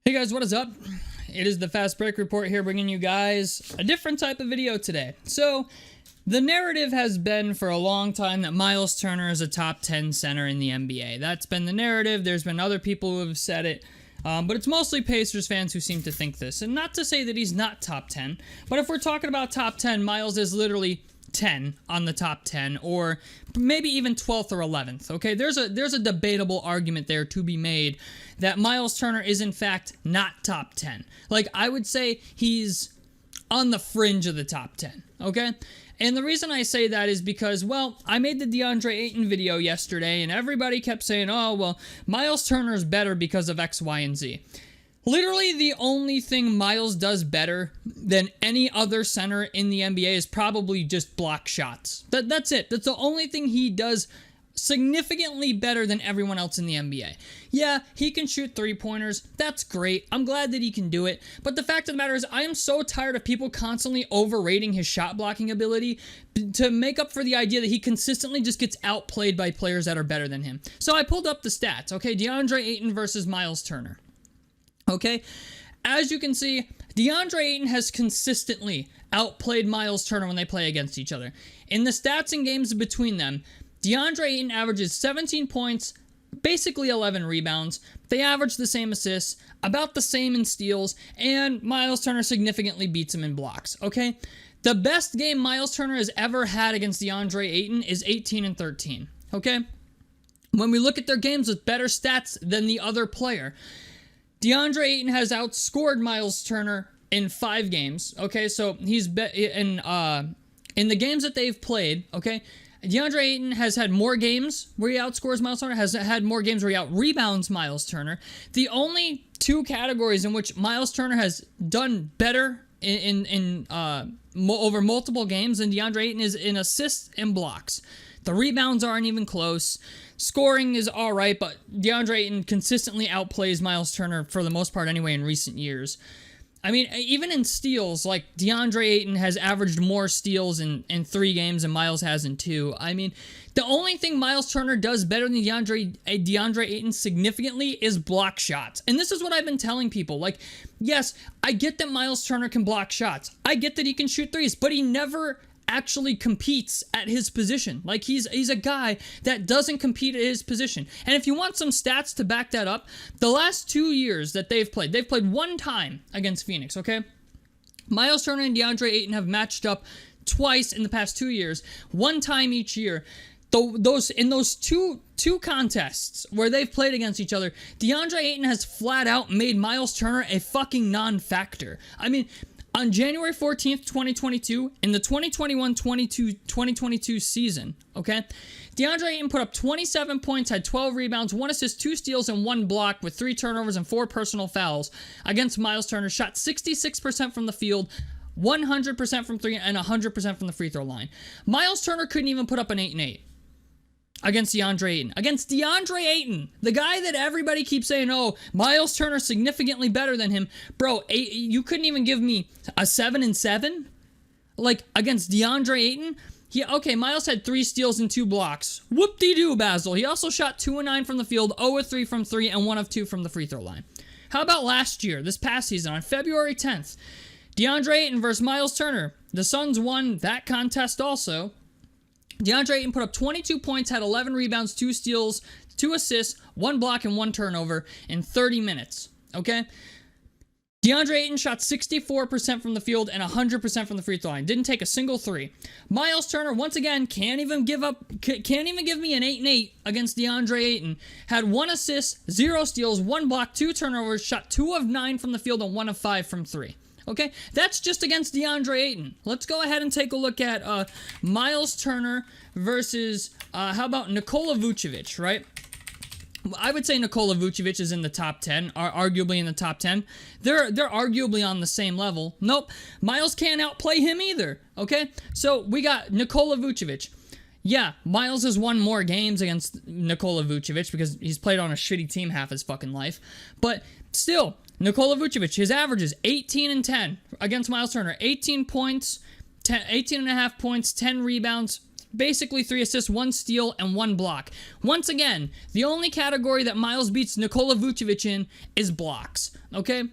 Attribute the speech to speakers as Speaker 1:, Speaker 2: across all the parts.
Speaker 1: Hey guys, what is up? It is the Fast Break Report here, bringing you guys a different type of video today. So, the narrative has been for a long time that Myles Turner is a top 10 center in the NBA. That's been the narrative. There's been other people who have said it, but it's mostly Pacers fans who seem to think this. And not to say that he's not top 10, but if we're talking about top 10, Myles is literally 10 on the top 10, or maybe even 12th or 11th. Okay, there's a debatable argument there to be made that Myles Turner is in fact not top 10. Like, I would say he's on the fringe of the top 10. Okay, and the reason I say that is because, well, I made the DeAndre Ayton video yesterday, and everybody kept saying, oh, well, Myles Turner is better because of X, Y, and Z. Literally, the only thing Myles does better than any other center in the NBA is probably just block shots. That's it. That's the only thing he does significantly better than everyone else in the NBA. Yeah, he can shoot three-pointers. That's great. I'm glad that he can do it. But the fact of the matter is, I am so tired of people constantly overrating his shot-blocking ability to make up for the idea that he consistently just gets outplayed by players that are better than him. So I pulled up the stats, okay? DeAndre Ayton versus Myles Turner. Okay, as you can see, DeAndre Ayton has consistently outplayed Myles Turner when they play against each other. In the stats and games between them, DeAndre Ayton averages 17 points, basically 11 rebounds. They average the same assists, about the same in steals, and Myles Turner significantly beats him in blocks. Okay, the best game Myles Turner has ever had against DeAndre Ayton is 18-13. Okay, when we look at their games with better stats than the other player, DeAndre Ayton has outscored Myles Turner in 5 games. Okay, so he's in the games that they've played. Okay, DeAndre Ayton has had more games where he outscores Myles Turner, has had more games where he out-rebounds Myles Turner. The only 2 categories in which Myles Turner has done better over multiple games than DeAndre Ayton is in assists and blocks. The rebounds aren't even close. Scoring is all right, but DeAndre Ayton consistently outplays Myles Turner for the most part anyway in recent years. I mean, even in steals, like DeAndre Ayton has averaged more steals in 3 games than Myles has in 2. I mean, the only thing Myles Turner does better than DeAndre Ayton significantly is block shots. And this is what I've been telling people. Like, yes, I get that Myles Turner can block shots. I get that he can shoot threes, but he never actually competes at his position. Like, he's a guy that doesn't compete at his position. And if you want some stats to back that up, the last 2 years that they've played 1 time against Phoenix, okay? Myles Turner and DeAndre Ayton have matched up twice in the past 2 years, 1 time each year. In those two contests where they've played against each other, DeAndre Ayton has flat out made Myles Turner a fucking non-factor. I mean, on January 14th, 2022, in the 2021-2022 season, okay, DeAndre Ayton put up 27 points, had 12 rebounds, 1 assist, 2 steals, and 1 block with 3 turnovers and 4 personal fouls against Myles Turner. Shot 66% from the field, 100% from 3, and 100% from the free throw line. Myles Turner couldn't even put up an 8-8 against DeAndre Ayton. Against DeAndre Ayton, the guy that everybody keeps saying, oh, Myles Turner significantly better than him. Bro, you couldn't even give me a 7-7? Like, against DeAndre Ayton? Okay, Myles had 3 steals and 2 blocks. Whoop-de-doo, Basil. He also shot 2-9 from the field, 0-3 from 3, and 1-2 from the free throw line. How about last year, this past season, on February 10th? DeAndre Ayton versus Myles Turner. The Suns won that contest also. DeAndre Ayton put up 22 points, had 11 rebounds, 2 steals, 2 assists, 1 block, and 1 turnover in 30 minutes, okay? DeAndre Ayton shot 64% from the field and 100% from the free throw line. Didn't take a single 3. Myles Turner, once again, can't even give me an 8-8 against DeAndre Ayton. Had 1 assist, 0 steals, 1 block, 2 turnovers, shot 2 of 9 from the field and 1 of 5 from 3. Okay, that's just against DeAndre Ayton. Let's go ahead and take a look at Myles Turner versus, how about Nikola Vucevic, right? I would say Nikola Vucevic is in the top 10, arguably in the top 10. They're arguably on the same level. Nope, Myles can't outplay him either, okay? So we got Nikola Vucevic. Yeah, Myles has won more games against Nikola Vucevic because he's played on a shitty team half his fucking life. But still, Nikola Vucevic, his averages 18 and 10 against Myles Turner. 18 points, 18.5 points, 10 rebounds, basically 3 assists, 1 steal, and 1 block. Once again, the only category that Miles beats Nikola Vucevic in is blocks, okay?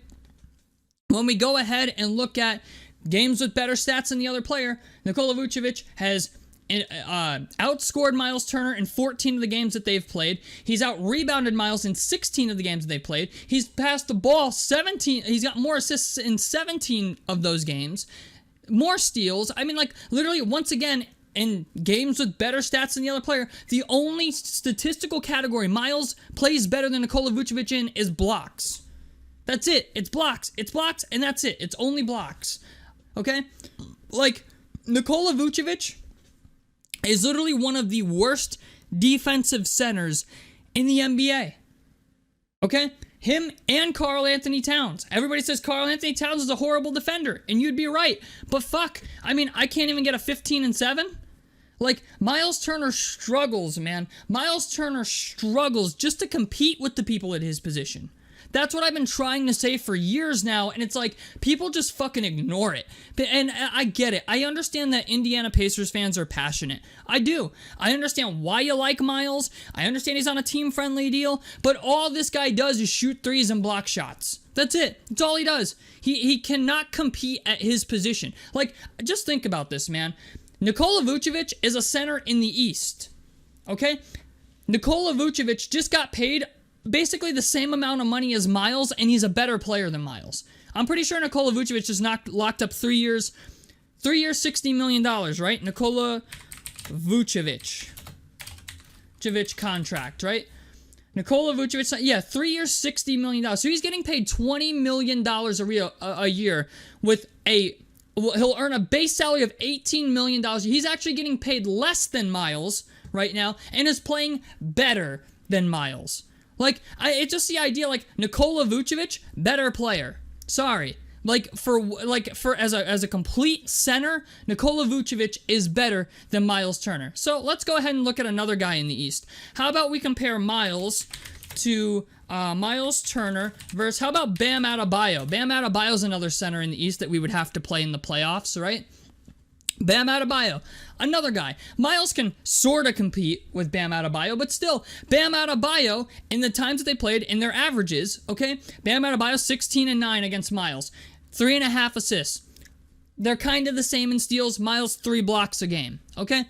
Speaker 1: When we go ahead and look at games with better stats than the other player, Nikola Vucevic has outscored Myles Turner in 14 of the games that they've played. He's out-rebounded Miles in 16 of the games that they've played. He's passed the ball 17. He's got more assists in 17 of those games. More steals. I mean, like, literally, once again, in games with better stats than the other player, the only statistical category Miles plays better than Nikola Vucevic in is blocks. That's it. It's blocks. It's blocks, and that's it. It's only blocks. Okay? Like, Nikola Vucevic is literally one of the worst defensive centers in the NBA. Okay? Him and Karl Anthony Towns. Everybody says Karl Anthony Towns is a horrible defender, and you'd be right. But fuck, I mean, I can't even get a 15-7. Like, Myles Turner struggles, man. Myles Turner struggles just to compete with the people at his position. That's what I've been trying to say for years now, and it's like, people just fucking ignore it. And I get it. I understand that Indiana Pacers fans are passionate. I do. I understand why you like Miles. I understand he's on a team-friendly deal, but all this guy does is shoot threes and block shots. That's it. That's all he does. He cannot compete at his position. Like, just think about this, man. Nikola Vucevic is a center in the East. Okay? Nikola Vucevic just got paid basically the same amount of money as Miles, and he's a better player than Miles. I'm pretty sure Nikola Vucevic just locked up 3 years, $60 million, right? Nikola Vucevic contract, right? Nikola Vucevic, yeah, 3 years, $60 million. So he's getting paid $20 million a year with he'll earn a base salary of $18 million. He's actually getting paid less than Miles right now and is playing better than Miles. Like, it's just the idea, like, Nikola Vucevic, better player. Sorry. As a complete center, Nikola Vucevic is better than Myles Turner. So let's go ahead and look at another guy in the East. How about we compare Miles to Myles Turner versus, how about Bam Adebayo? Bam Adebayo's another center in the East that we would have to play in the playoffs, right? Bam Adebayo, another guy. Miles can sort of compete with Bam Adebayo, but still, Bam Adebayo, in the times that they played, in their averages, okay? Bam Adebayo, 16-9 against Miles. 3.5 assists. They're kind of the same in steals. Miles, 3 blocks a game, okay?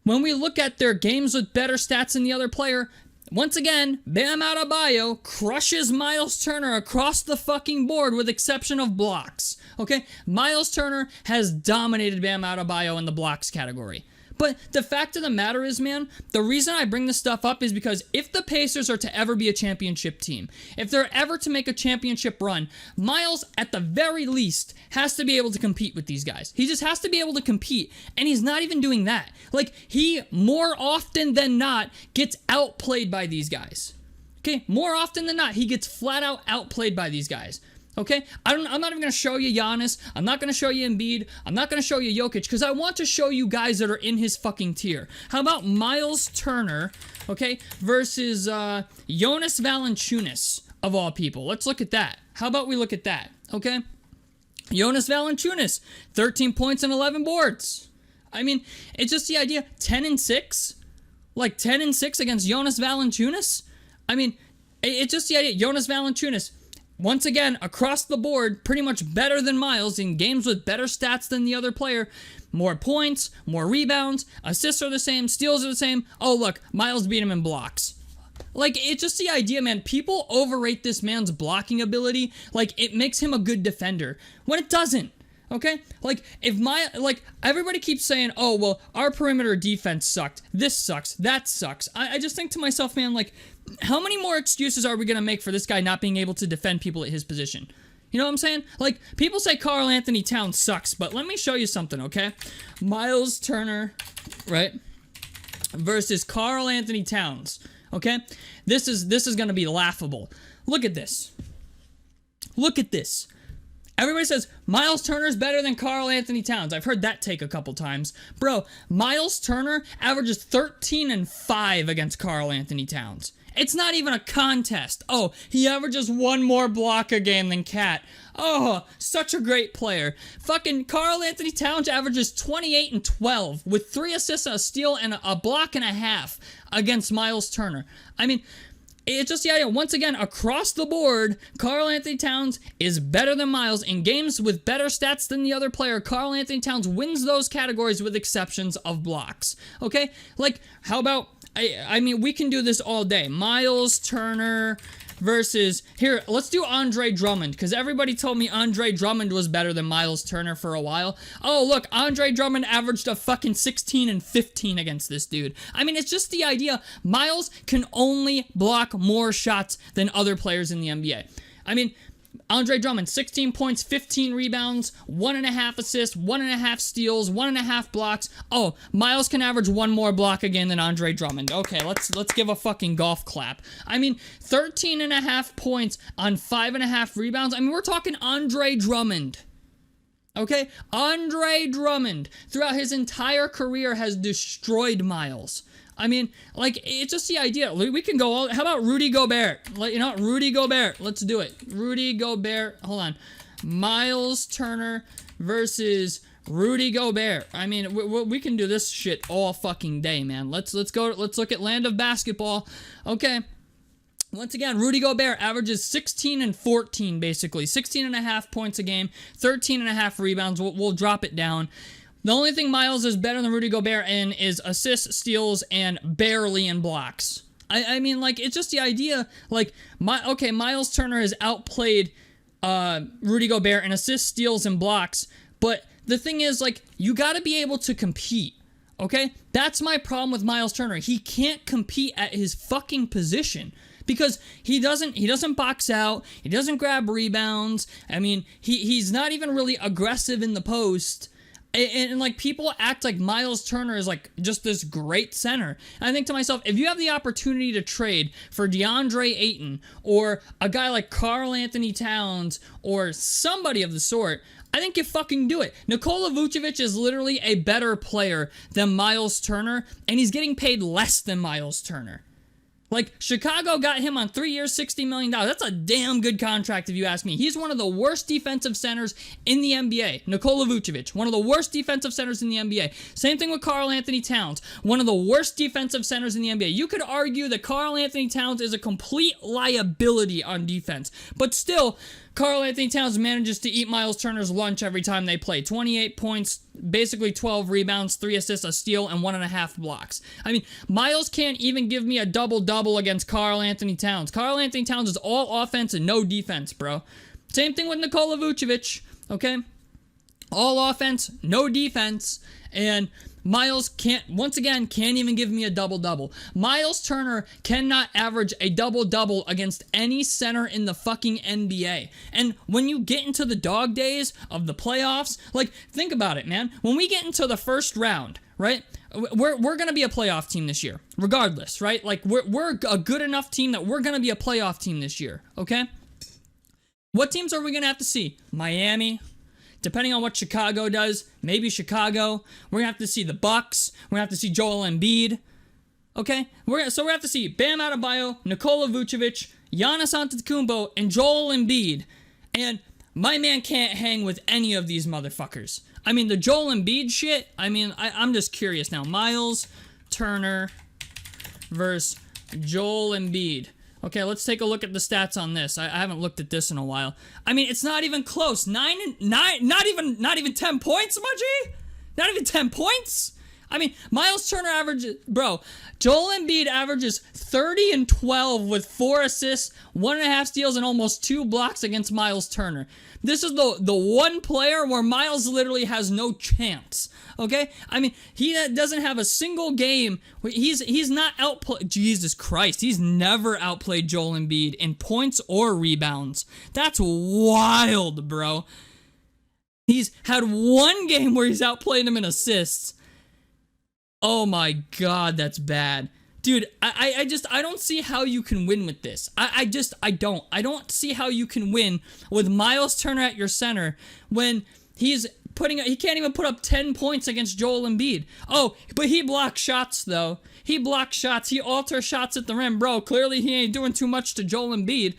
Speaker 1: When we look at their games with better stats than the other player, once again, Bam Adebayo crushes Myles Turner across the fucking board with exception of blocks. Okay? Myles Turner has dominated Bam Adebayo in the blocks category. But the fact of the matter is, man, the reason I bring this stuff up is because if the Pacers are to ever be a championship team, if they're ever to make a championship run, Miles, at the very least, has to be able to compete with these guys. He just has to be able to compete, and he's not even doing that. Like, he, more often than not, gets outplayed by these guys. Okay? More often than not, he gets flat out outplayed by these guys. Okay? I'm not even going to show you Giannis. I'm not going to show you Embiid. I'm not going to show you Jokic because I want to show you guys that are in his fucking tier. How about Myles Turner, okay, versus Jonas Valanciunas, of all people? Let's look at that. How about we look at that, okay? Jonas Valanciunas, 13 points and 11 boards. I mean, it's just the idea, 10-6? Like 10-6 against Jonas Valanciunas? I mean, it's just the idea, Jonas Valanciunas, once again, across the board, pretty much better than Miles in games with better stats than the other player. More points, more rebounds, assists are the same, steals are the same. Oh, look, Miles beat him in blocks. Like, it's just the idea, man. People overrate this man's blocking ability. Like, it makes him a good defender, when it doesn't. Okay? Like, everybody keeps saying, oh, well, our perimeter defense sucked. This sucks. That sucks. I just think to myself, man, like, how many more excuses are we going to make for this guy not being able to defend people at his position? You know what I'm saying? Like, people say Karl Anthony Towns sucks, but let me show you something, okay? Myles Turner, right, versus Karl Anthony Towns, okay? This is going to be laughable. Look at this. Look at this. Everybody says, Myles Turner's better than Karl Anthony Towns. I've heard that take a couple times. Bro, Myles Turner averages 13-5 against Karl Anthony Towns. It's not even a contest. Oh, he averages one more block a game than Cat. Oh, such a great player. Fucking Karl Anthony Towns averages 28 and 12 with 3 assists, a steal, and a block and a half against Myles Turner. I mean, it's just the idea. Once again, across the board, Karl Anthony Towns is better than Myles. In games with better stats than the other player, Karl Anthony Towns wins those categories with exceptions of blocks. Okay? Like, how about, I mean, we can do this all day. Myles Turner versus, here, let's do Andre Drummond, because everybody told me Andre Drummond was better than Myles Turner for a while. Oh, look, Andre Drummond averaged a fucking 16 and 15 against this dude. I mean, it's just the idea. Myles can only block more shots than other players in the NBA. I mean, Andre Drummond, 16 points, 15 rebounds, 1.5 assists, 1.5 steals, 1.5 blocks. Oh, Myles can average one more block again than Andre Drummond. Okay, let's give a fucking golf clap. I mean, 13.5 points on 5.5 rebounds. I mean, we're talking Andre Drummond. Okay? Andre Drummond, throughout his entire career, has destroyed Myles. I mean, like, it's just the idea. We can go all... How about Rudy Gobert? You know what? Rudy Gobert. Let's do it. Rudy Gobert. Hold on. Myles Turner versus Rudy Gobert. I mean, we can do this shit all fucking day, man. Let's go. Let's look at Land of Basketball. Okay. Once again, Rudy Gobert averages 16 and 14, basically. 16.5 points a game. 13.5 rebounds. We'll drop it down. The only thing Myles is better than Rudy Gobert in is assists, steals, and barely in blocks. I mean, like, it's just the idea, like, Myles Turner has outplayed Rudy Gobert in assists, steals, and blocks, but the thing is, like, you gotta be able to compete, okay? That's my problem with Myles Turner. He can't compete at his fucking position. Because he doesn't box out, he doesn't grab rebounds, I mean, he's not even really aggressive in the post. And like, people act like Myles Turner is like just this great center. And I think to myself, if you have the opportunity to trade for DeAndre Ayton or a guy like Karl Anthony Towns or somebody of the sort, I think you fucking do it. Nikola Vucevic is literally a better player than Myles Turner, and he's getting paid less than Myles Turner. Like, Chicago got him on 3 years, $60 million. That's a damn good contract if you ask me. He's one of the worst defensive centers in the NBA. Nikola Vucevic, one of the worst defensive centers in the NBA. Same thing with Karl Anthony Towns, one of the worst defensive centers in the NBA. You could argue that Karl Anthony Towns is a complete liability on defense, but still, Karl Anthony Towns manages to eat Myles Turner's lunch every time they play. 28 points, basically 12 rebounds, 3 assists, a steal, and 1.5 blocks. I mean, Myles can't even give me a double-double against Karl Anthony Towns. Karl Anthony Towns is all offense and no defense, bro. Same thing with Nikola Vucevic, okay? All offense, no defense, and Myles can't even give me a double-double. Myles Turner cannot average a double-double against any center in the fucking NBA. And when you get into the dog days of the playoffs, like, think about it, man. When we get into the first round, right, we're going to be a playoff team this year, regardless, right? Like, we're a good enough team that we're going to be a playoff team this year, okay? What teams are we going to have to see? Miami. Depending on what Chicago does, maybe Chicago. We're going to have to see the Bucks. We're going to have to see Joel Embiid. Okay? So we're going to have to see Bam Adebayo, Nikola Vucevic, Giannis Antetokounmpo, and Joel Embiid. And my man can't hang with any of these motherfuckers. I mean, the Joel Embiid shit, I mean, I'm just curious now. Myles Turner versus Joel Embiid. Okay, let's take a look at the stats on this. I haven't looked at this in a while. I mean, it's not even close. Not even 10 points, Mudgy? Not even 10 points? I mean, Myles Turner averages, bro, Joel Embiid averages 30 and 12 with 4 assists, 1.5 steals, and almost 2 blocks against Myles Turner. This is the one player where Myles literally has no chance. Okay? I mean, he doesn't have a single game. He's not outplayed. Jesus Christ. He's never outplayed Joel Embiid in points or rebounds. That's wild, bro. He's had one game where he's outplayed him in assists. Oh my God, that's bad. Dude, I don't see how you can win with this. I don't see how you can win with Myles Turner at your center when he's he can't even put up 10 points against Joel Embiid. Oh, but he blocks shots, though. He blocks shots. He alters shots at the rim. Bro, clearly he ain't doing too much to Joel Embiid.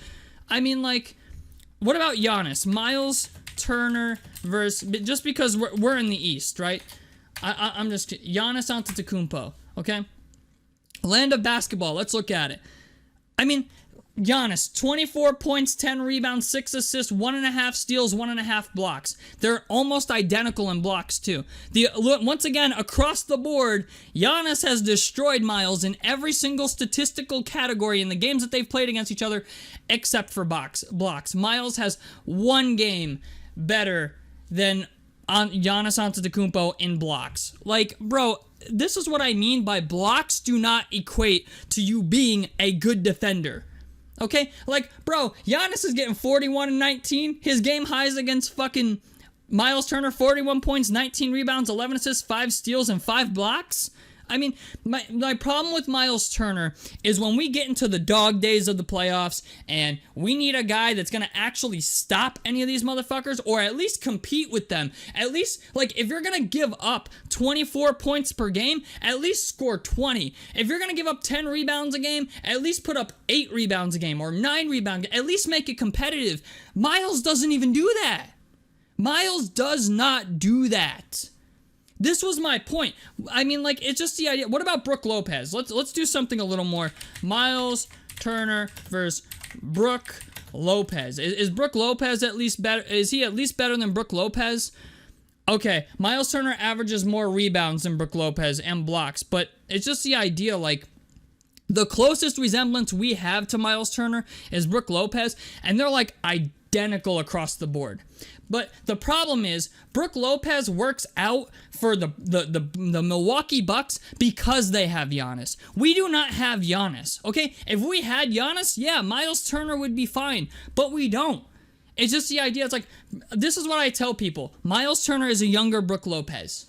Speaker 1: I mean, like, what about Giannis? Myles Turner versus, just because we're in the East, right? I'm just, Giannis Antetokounmpo, okay? Land of basketball, let's look at it. I mean, Giannis, 24 points, 10 rebounds, 6 assists, 1.5 steals, 1.5 blocks. They're almost identical in blocks, too. Once again, across the board, Giannis has destroyed Myles in every single statistical category in the games that they've played against each other, except for blocks. Myles has one game better than Giannis Antetokounmpo in blocks. Like, bro, this is what I mean by blocks do not equate to you being a good defender. Okay? Like, bro, Giannis is getting 41 and 19. His game highs against fucking Myles Turner, 41 points, 19 rebounds, 11 assists, 5 steals, and 5 blocks. I mean, my problem with Myles Turner is when we get into the dog days of the playoffs and we need a guy that's going to actually stop any of these motherfuckers or at least compete with them. At least, like, if you're going to give up 24 points per game, at least score 20. If you're going to give up 10 rebounds a game, at least put up 8 rebounds a game or 9 rebounds. At least make it competitive. Myles doesn't even do that. Myles does not do that. This was my point. I mean, like, it's just the idea. What about Brook Lopez? Let's do something a little more. Myles Turner versus Brook Lopez. Is Brook Lopez at least better? Is he at least better than Brook Lopez? Okay, Myles Turner averages more rebounds than Brook Lopez and blocks, but it's just the idea, like, the closest resemblance we have to Myles Turner is Brook Lopez, and they're, like, identical across the board. But the problem is, Brook Lopez works out for the Milwaukee Bucks because they have Giannis. We do not have Giannis, okay? If we had Giannis, yeah, Myles Turner would be fine, but we don't. It's just the idea. It's like, this is what I tell people. Myles Turner is a younger Brook Lopez.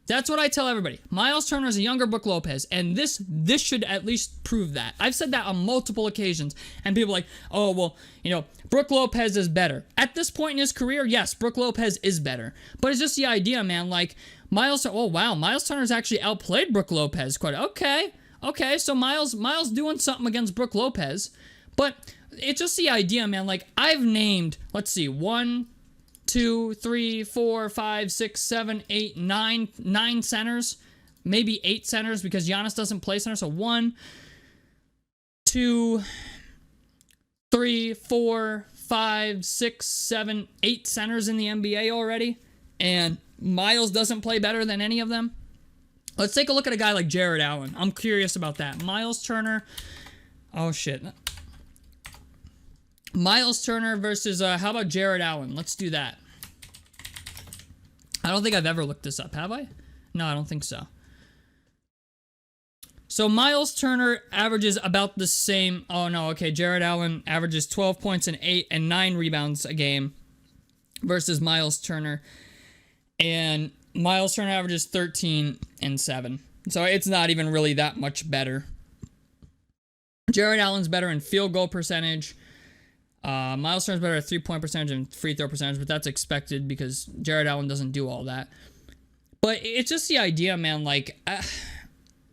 Speaker 1: That's what I tell everybody. Myles Turner is a younger Brook Lopez, and this should at least prove that. I've said that on multiple occasions, and people are like, oh, well, you know, Brook Lopez is better. At this point in his career, yes, Brook Lopez is better. But it's just the idea, man, like, Myles Turner's actually outplayed Brook Lopez quite. Okay, so Myles doing something against Brook Lopez. But it's just the idea, man, like, I've named, let's see, 1, 2, 3, 4, 5, 6, 7, 8, 9 centers. Maybe 8 centers because Giannis doesn't play center. So 1, 2, 3, 4, 5, 6, 7, 8 centers in the NBA already. And Myles doesn't play better than any of them. Let's take a look at a guy like Jared Allen. I'm curious about that. Myles Turner. Oh, shit. Myles Turner versus, how about Jared Allen? Let's do that. I don't think I've ever looked this up, have I? No, I don't think so. So Myles Turner averages about the same. Oh, no, okay. Jared Allen averages 12 points and 8 and 9 rebounds a game versus Myles Turner. And Myles Turner averages 13 and 7. So it's not even really that much better. Jared Allen's better in field goal percentage. Myles Turner's better at 3-point percentage and free throw percentage, but that's expected because Jared Allen doesn't do all that. But it's just the idea, man, like,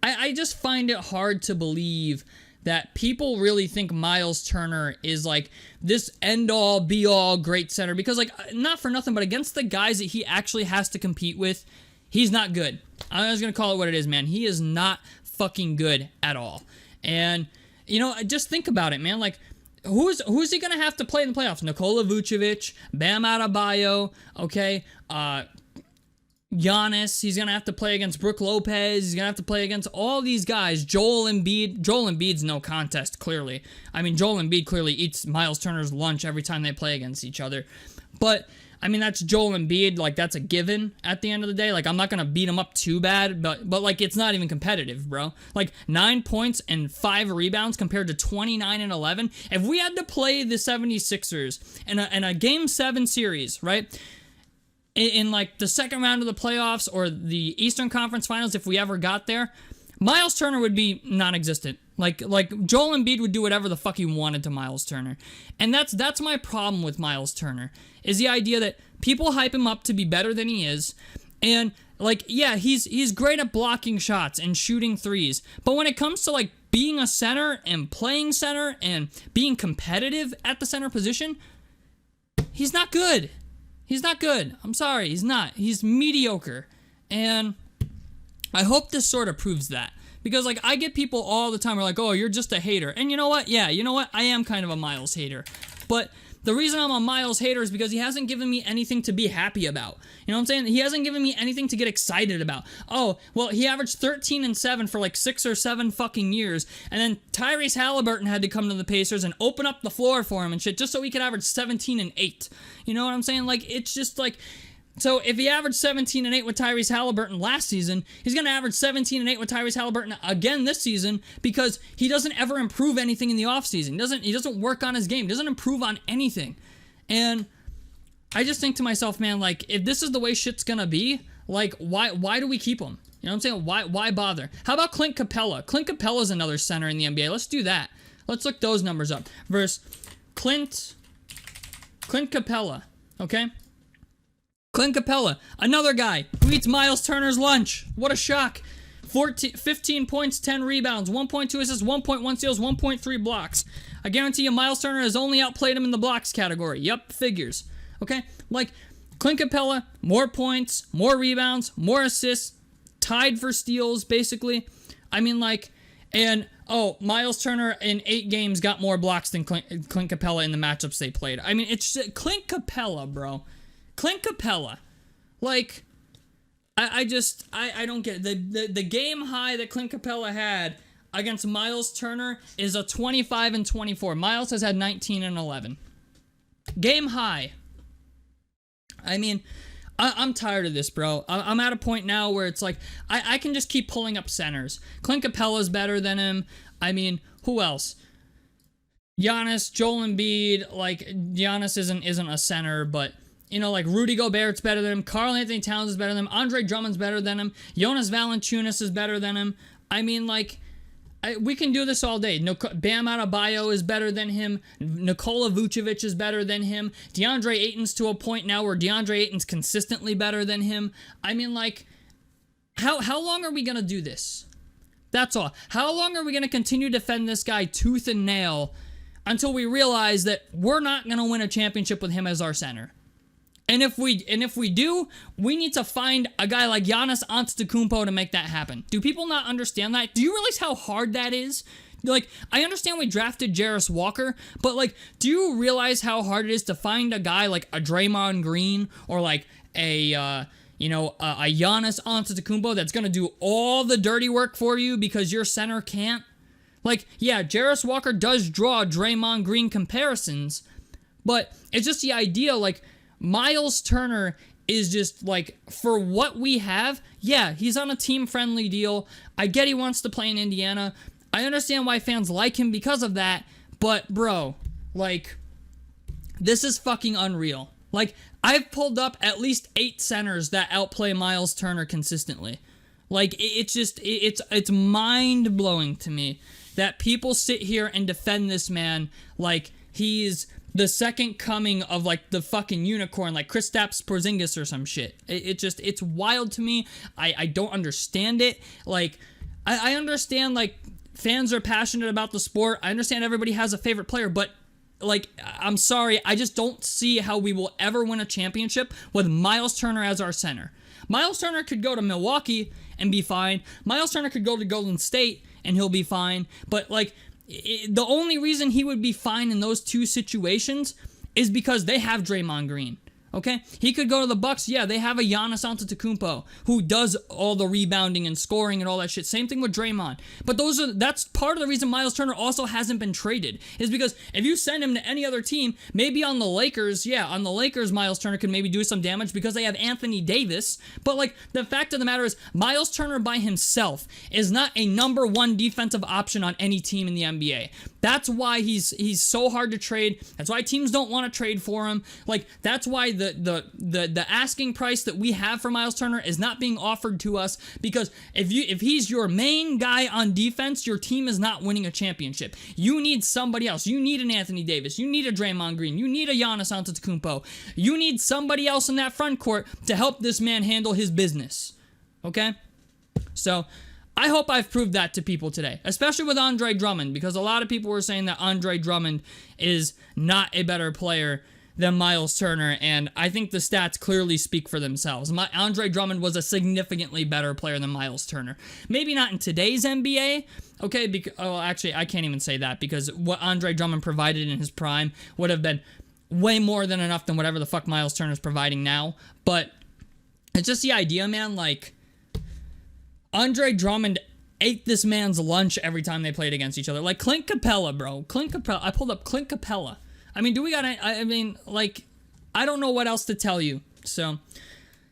Speaker 1: I just find it hard to believe that people really think Myles Turner is, like, this end-all, be-all great center. Because, like, not for nothing, but against the guys that he actually has to compete with, he's not good. I'm just going to call it what it is, man. He is not fucking good at all. And, you know, just think about it, man. Like, who's he going to have to play in the playoffs? Nikola Vucevic, Bam Adebayo, okay? Giannis, he's going to have to play against Brook Lopez. He's going to have to play against all these guys. Joel Embiid. Joel Embiid's no contest, clearly. I mean, Joel Embiid clearly eats Myles Turner's lunch every time they play against each other. But, I mean, that's Joel Embiid. Like, that's a given at the end of the day. Like, I'm not going to beat him up too bad, but like, it's not even competitive, bro. Like, 9 points and 5 rebounds compared to 29 and 11. If we had to play the 76ers in a Game 7 series, right? In like the second round of the playoffs or the Eastern Conference Finals, if we ever got there, Myles Turner would be non-existent. Like Joel Embiid would do whatever the fuck he wanted to Myles Turner. And that's my problem with Myles Turner, is the idea that people hype him up to be better than he is. And like, yeah, he's great at blocking shots and shooting threes. But when it comes to like being a center and playing center and being competitive at the center position, he's not good. He's not good. I'm sorry, he's not. He's mediocre. And I hope this sort of proves that. Because, like, I get people all the time who are like, oh, you're just a hater. And you know what? Yeah, you know what? I am kind of a Myles hater. But the reason I'm a Myles hater is because he hasn't given me anything to be happy about. You know what I'm saying? He hasn't given me anything to get excited about. Oh, well, he averaged 13 and 7 for like 6 or 7 fucking years. And then Tyrese Halliburton had to come to the Pacers and open up the floor for him and shit just so he could average 17 and 8. You know what I'm saying? Like, it's just like... So if he averaged 17 and 8 with Tyrese Halliburton last season, he's going to average 17 and 8 with Tyrese Halliburton again this season because he doesn't ever improve anything in the offseason. He doesn't work on his game. He doesn't improve on anything. And I just think to myself, man, like, if this is the way shit's going to be, like, why do we keep him? You know what I'm saying? Why bother? How about Clint Capella? Clint Capella is another center in the NBA. Let's do that. Let's look those numbers up. Versus Clint Capella, okay? Clint Capella, another guy who eats Myles Turner's lunch. What a shock. 15 points, 10 rebounds, 1.2 assists, 1.1 steals, 1.3 blocks. I guarantee you Myles Turner has only outplayed him in the blocks category. Yup, figures. Okay? Like, Clint Capella, more points, more rebounds, more assists, tied for steals, basically. I mean, like, and, oh, Myles Turner in 8 games got more blocks than Clint Capella in the matchups they played. I mean, it's just, Clint Capella, bro. Clint Capella, like, I don't get it. The game high that Clint Capella had against Myles Turner is a 25 and 24. Myles has had 19 and 11. Game high. I mean, I'm tired of this, bro. I'm at a point now where it's like, I can just keep pulling up centers. Clint Capella's better than him. I mean, who else? Giannis, Joel Embiid, like, Giannis isn't a center, but... You know, like, Rudy Gobert's better than him. Karl Anthony Towns is better than him. Andre Drummond's better than him. Jonas Valanciunas is better than him. I mean, like, we can do this all day. Bam Adebayo is better than him. Nikola Vucevic is better than him. DeAndre Ayton's to a point now where DeAndre Ayton's consistently better than him. I mean, like, how long are we going to do this? That's all. How long are we going to continue to defend this guy tooth and nail until we realize that we're not going to win a championship with him as our center? And if we do, we need to find a guy like Giannis Antetokounmpo to make that happen. Do people not understand that? Do you realize how hard that is? Like, I understand we drafted Jarris Walker, but, like, do you realize how hard it is to find a guy like a Draymond Green or, like, a Giannis Antetokounmpo that's going to do all the dirty work for you because your center can't? Like, yeah, Jarris Walker does draw Draymond Green comparisons, but it's just the idea, like, Myles Turner is just, like, for what we have, yeah, he's on a team-friendly deal. I get he wants to play in Indiana. I understand why fans like him because of that, but, bro, like, this is fucking unreal. Like, I've pulled up at least 8 centers that outplay Myles Turner consistently. Like, it's mind-blowing to me that people sit here and defend this man like he's the second coming of, like, the fucking unicorn, like Kristaps Porzingis or some shit. It's wild to me. I don't understand it. Like, I understand, like, fans are passionate about the sport. I understand everybody has a favorite player, but, like, I'm sorry, I just don't see how we will ever win a championship with Myles Turner as our center. Myles Turner could go to Milwaukee and be fine. Myles Turner could go to Golden State and he'll be fine. But, like, the only reason he would be fine in those 2 situations is because they have Draymond Green. Okay? He could go to the Bucks. Yeah, they have a Giannis Antetokounmpo who does all the rebounding and scoring and all that shit. Same thing with Draymond. But that's part of the reason Myles Turner also hasn't been traded, is because if you send him to any other team, maybe on the Lakers, Myles Turner could maybe do some damage because they have Anthony Davis. But, like, the fact of the matter is, Myles Turner by himself is not a number 1 defensive option on any team in the NBA. That's why he's so hard to trade. That's why teams don't want to trade for him. Like, that's why the asking price that we have for Myles Turner is not being offered to us, because if he's your main guy on defense, your team is not winning a championship. You need somebody else. You need an Anthony Davis. You need a Draymond Green. You need a Giannis Antetokounmpo. You need somebody else in that front court to help this man handle his business. Okay? So I hope I've proved that to people today, especially with Andre Drummond, because a lot of people were saying that Andre Drummond is not a better player than Myles Turner, and I think the stats clearly speak for themselves. Andre Drummond was a significantly better player than Myles Turner. Maybe not in today's NBA, okay? Actually, I can't even say that, because what Andre Drummond provided in his prime would have been way more than enough than whatever the fuck Myles Turner is providing now. But it's just the idea, man, like, Andre Drummond ate this man's lunch every time they played against each other. Like Clint Capella, bro. I pulled up Clint Capella. I mean, I don't know what else to tell you. So,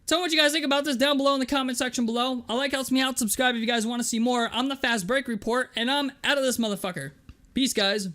Speaker 1: tell me what you guys think about this down below in the comment section below. A like helps me out. Subscribe if you guys want to see more. I'm the Fast Break Report, and I'm out of this motherfucker. Peace, guys.